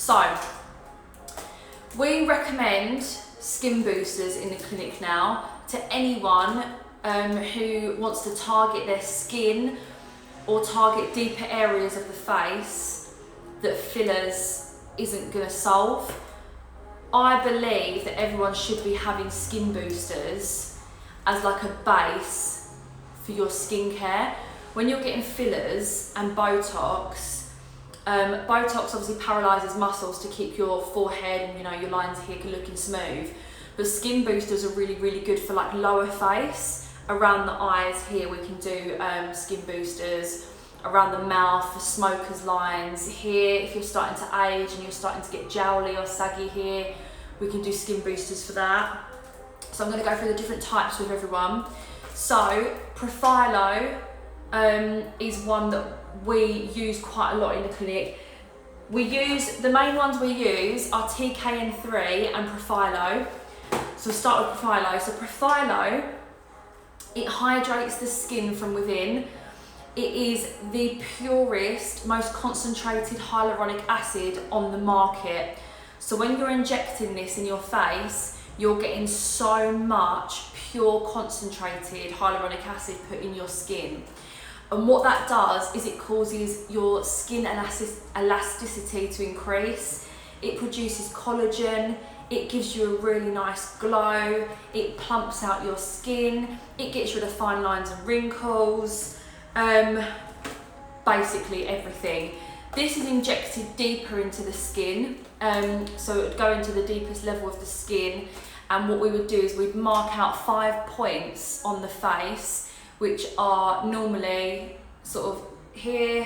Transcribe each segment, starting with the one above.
So, we recommend skin boosters in the clinic now to anyone who wants to target their skin or target deeper areas of the face that fillers isn't going to solve. I believe that everyone should be having skin boosters as like a base for your skincare. When you're getting fillers and Botox, Botox obviously paralyses muscles to keep your forehead and your lines here looking smooth. But skin boosters are really, really good for like lower face. Around the eyes here we can do skin boosters. Around the mouth for smokers' lines. Here, if you're starting to age and you're starting to get jowly or saggy here, we can do skin boosters for that. So I'm going to go through the different types with everyone. So Profhilo is one that we use quite a lot in the clinic. The main ones we use are TKN3 and Profhilo. So we'll start with Profhilo. So Profhilo, it hydrates the skin from within. It is the purest, most concentrated hyaluronic acid on the market. So when you're injecting this in your face, you're getting so much pure concentrated hyaluronic acid put in your skin. And what that does is it causes your skin elasticity to increase. It produces collagen. It gives you a really nice glow. It plumps out your skin. It gets rid of fine lines and wrinkles. Basically everything. This is injected deeper into the skin, so it would go into the deepest level of the skin, and what we would do is we'd mark out 5 points on the face, which are normally sort of here,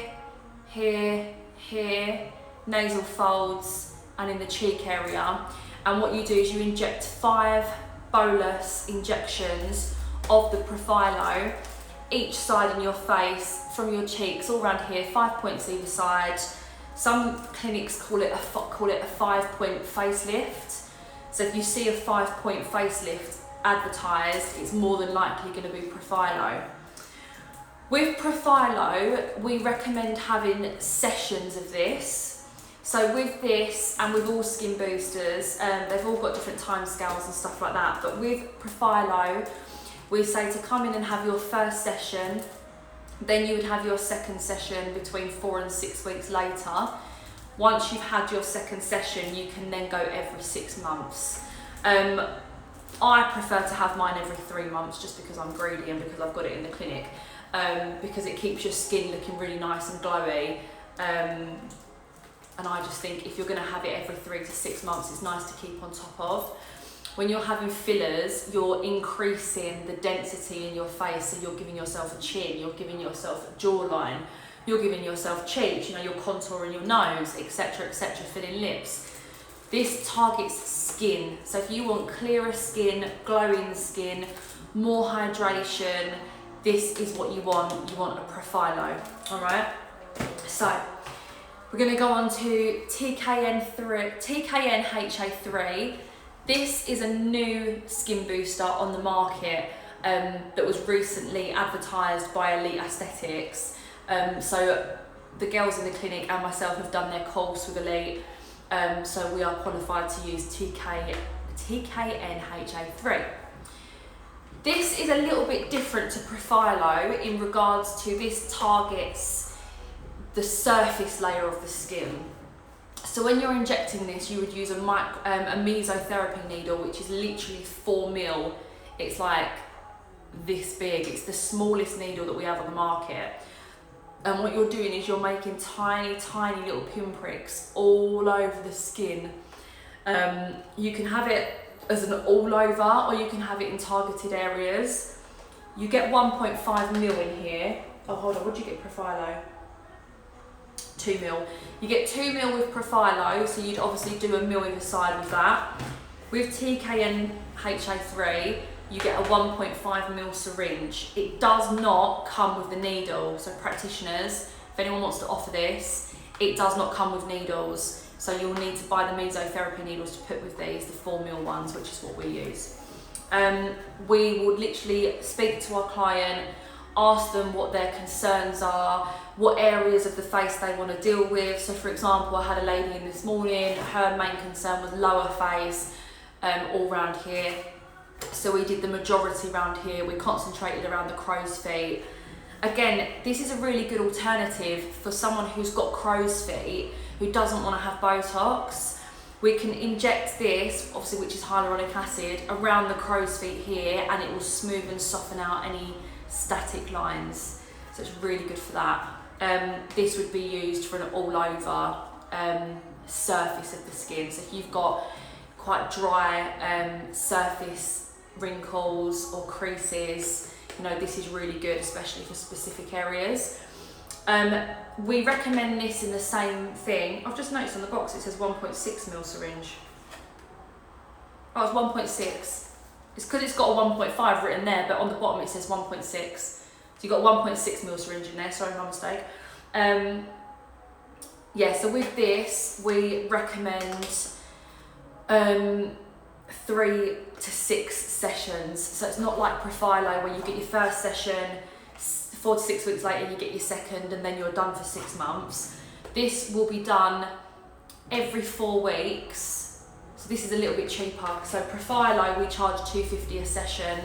here, here, nasal folds, and in the cheek area. And what you do is you inject 5 bolus injections of the Profhilo each side in your face, from your cheeks, all around here, 5 points either side. Some clinics call it a 5-point facelift. So if you see a 5-point facelift advertised, it's more than likely going to be Profhilo. With Profhilo, we recommend having sessions of this. So with this and with all skin boosters, they've all got different time scales and stuff like that. But with Profhilo, we say to come in and have your first session, then you would have your second session between 4 and 6 weeks later. Once you've had your second session, you can then go every 6 months. I prefer to have mine every 3 months just because I'm greedy and because I've got it in the clinic, because it keeps your skin looking really nice and glowy. And I just think if you're going to have it every 3 to 6 months, it's nice to keep on top of. When you're having fillers, you're increasing the density in your face, so you're giving yourself a chin, you're giving yourself a jawline, you're giving yourself cheeks, you're contouring your nose, etc., filling lips. This targets skin, so if you want clearer skin, glowing skin, more hydration, this is what you want. You want a Profhilo, all right? So we're going to go on to TKN HA3. This is a new skin booster on the market that was recently advertised by Elite Aesthetics. So the girls in the clinic and myself have done their course with Elite, so we are qualified to use TKN HA3. This is a little bit different to Profhilo in regards to this targets the surface layer of the skin. So when you're injecting this, you would use a mesotherapy needle, which is literally 4 mil. It's like this big. It's the smallest needle that we have on the market. And what you're doing is you're making tiny, tiny little pinpricks all over the skin. You can have it as an all over, or you can have it in targeted areas. You get 1.5 mil in here. Oh, hold on, what did you get Profhilo? 2 mil. You get 2 mil with Profhilo, so you'd obviously do a mil either side with that. With TKN HA3, you get a 1.5 mil syringe. It does not come with the needle, so practitioners, if anyone wants to offer this, it does not come with needles. So you'll need to buy the mesotherapy needles to put with these, the 4 mil ones, which is what we use. We would literally speak to our client, ask them what their concerns are, what areas of the face they want to deal with. So for example, I had a lady in this morning, her main concern was lower face, all round here. So we did the majority around here. We concentrated around the crow's feet. Again, this is a really good alternative for someone who's got crow's feet, who doesn't want to have Botox. We can inject this, obviously, which is hyaluronic acid, around the crow's feet here, and it will smooth and soften out any static lines. So it's really good for that. This would be used for an all over surface of the skin. So if you've got quite dry surface wrinkles or creases, you know, this is really good, especially for specific areas. We recommend this in the same thing. I've just noticed on the box it says 1.6 syringe. Oh, it's 1.6. It's because it's got a 1.5 written there, but on the bottom it says 1.6. So you've got 1.6 syringe in there, sorry, my mistake. Yeah, so with this, we recommend 3 to 6 sessions. So it's not like Profhilo where you get your first session, 4 to 6 weeks later you get your second, and then you're done for 6 months. This will be done every 4 weeks. So this is a little bit cheaper. So Profhilo, we charge $250 a session.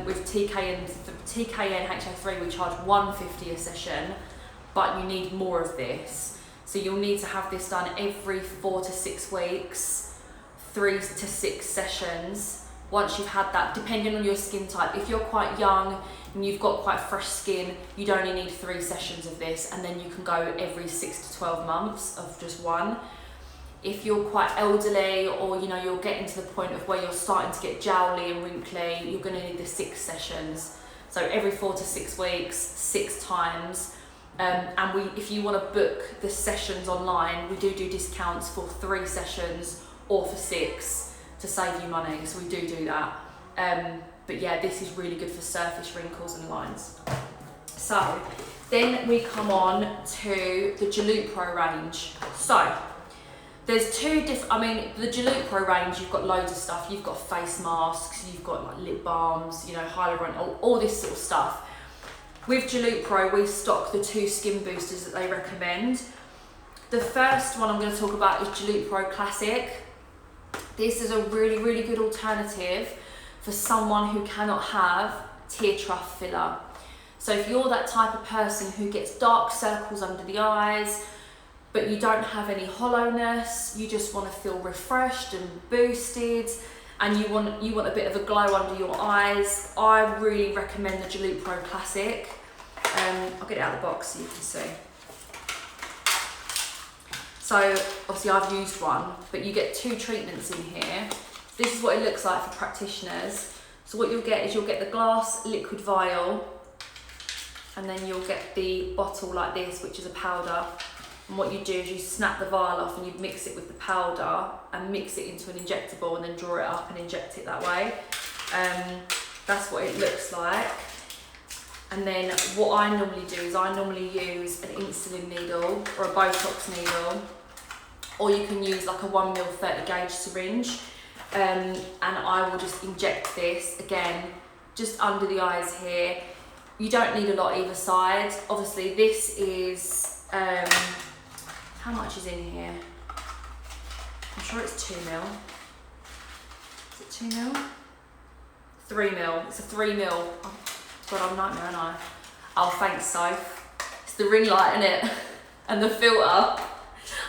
With TKN HA3, we charge $150 a session, but you need more of this. So you'll need to have this done every 4 to 6 weeks, 3 to 6 sessions. Once you've had that, depending on your skin type, if you're quite young and you've got quite fresh skin, you'd only need 3 sessions of this, and then you can go every 6 to 12 months of just 1. If you're quite elderly, or you know, you're getting to the point of where you're starting to get jowly and wrinkly, you're going to need the 6 sessions. So every 4 to 6 weeks, 6 times. And if you want to book the sessions online, we do discounts for 3 sessions or for 6 to save you money. So we do that. But yeah, this is really good for surface wrinkles and lines. So then we come on to the Jalupro range. So there's 2 different, I mean, the Jalupro range, you've got loads of stuff. You've got face masks, you've got like lip balms, you know, hyaluronic, all this sort of stuff. With Jalupro, we stock the 2 skin boosters that they recommend. The first one I'm going to talk about is Jalupro Classic. This is a really, really good alternative for someone who cannot have tear trough filler. So if you're that type of person who gets dark circles under the eyes, but you don't have any hollowness, you just want to feel refreshed and boosted, and you want a bit of a glow under your eyes, I really recommend the Jalupro Classic. I'll get it out of the box so you can see. So obviously I've used one, but you get 2 treatments in here. This is what it looks like for practitioners. So what you'll get is you'll get the glass liquid vial, and then you'll get the bottle like this, which is a powder. And what you do is you snap the vial off and you mix it with the powder and mix it into an injectable, and then draw it up and inject it that way. That's what it looks like. And then what I normally do is I normally use an insulin needle or a Botox needle, or you can use like a 1 ml 30 gauge syringe. And I will just inject this, again, just under the eyes here. You don't need a lot either side. Obviously this is, how much is in here? I'm sure it's 2 ml. Is it 2 ml? 3 ml. It's a 3 ml. Oh, God, I'm a nightmare, aren't I? Oh, thanks, Soph. It's the ring light, innit? And the filter. I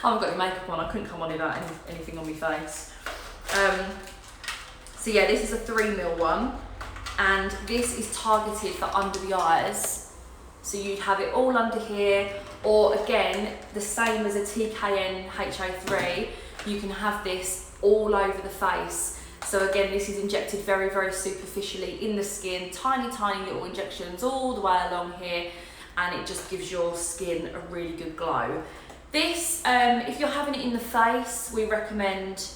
haven't got any makeup on. I couldn't come on without anything on my face. So yeah, this is a 3 ml one, and this is targeted for under the eyes. So you'd have it all under here, or again, the same as a TKN HA3, you can have this all over the face. So again, this is injected very, very superficially in the skin, tiny, tiny little injections all the way along here, and it just gives your skin a really good glow. This, if you're having it in the face, we recommend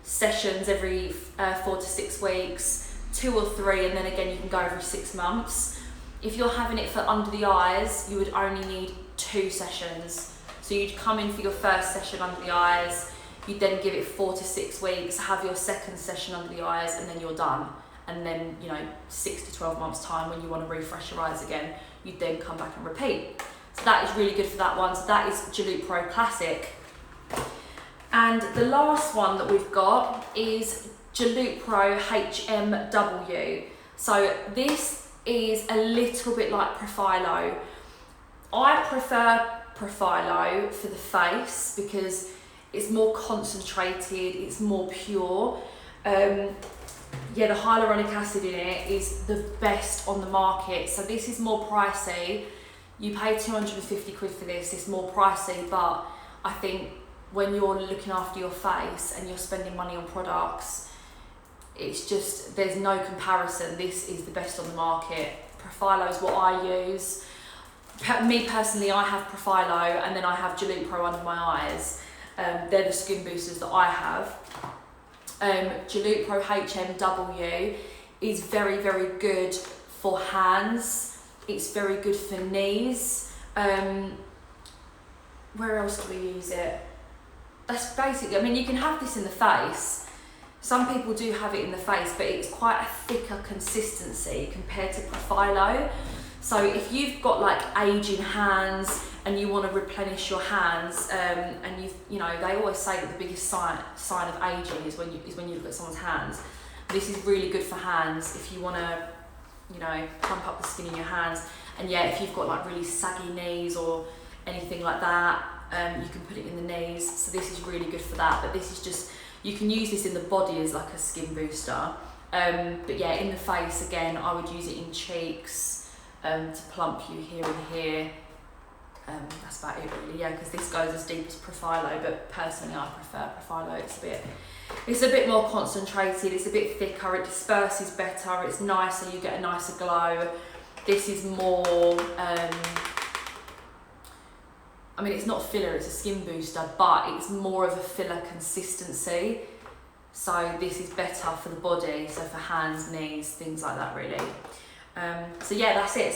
sessions every 4 to 6 weeks, 2 or 3, and then again you can go every 6 months. If you're having it for under the eyes, you would only need 2 sessions. So you'd come in for your first session under the eyes, you'd then give it 4 to 6 weeks, have your second session under the eyes, and then you're done. and then, you know, 6 to 12 months time when you want to refresh your eyes again, you'd then come back and repeat. So that is really good for that one. So that is Jalupro Classic. And the last one that we've got is Jalupro HMW. So this is a little bit like Profhilo. I prefer Profhilo for the face because it's more concentrated, it's more pure. Yeah, the hyaluronic acid in it is the best on the market. So this is more pricey. You pay 250 quid for this, it's more pricey, but I think when you're looking after your face and you're spending money on products, it's just, there's no comparison. This is the best on the market. Profhilo is what I use. Me personally, I have Profhilo and then I have Jalupro under my eyes. They're the skin boosters that I have. Jalupro HMW is very, very good for hands. It's very good for knees. Where else do we use it? That's basically, I mean, you can have this in the face. Some people do have it in the face, but it's quite a thicker consistency compared to Profhilo. So if you've got like aging hands and you want to replenish your hands, and you know, they always say that the biggest sign of aging is when you look at someone's hands. This is really good for hands if you want to, you know, plump up the skin in your hands. And yeah, if you've got like really saggy knees or anything like that, you can put it in the knees. So this is really good for that. But this is just, you can use this in the body as like a skin booster. But yeah, in the face again, I would use it in cheeks. To plump you here and here. That's about it really, yeah, because this goes as deep as Profhilo, but personally I prefer Profhilo. It's a bit more concentrated, it's a bit thicker, it disperses better, it's nicer, you get a nicer glow. This is more, I mean, it's not filler, it's a skin booster, but it's more of a filler consistency. So this is better for the body, so for hands, knees, things like that really. So yeah, that's it.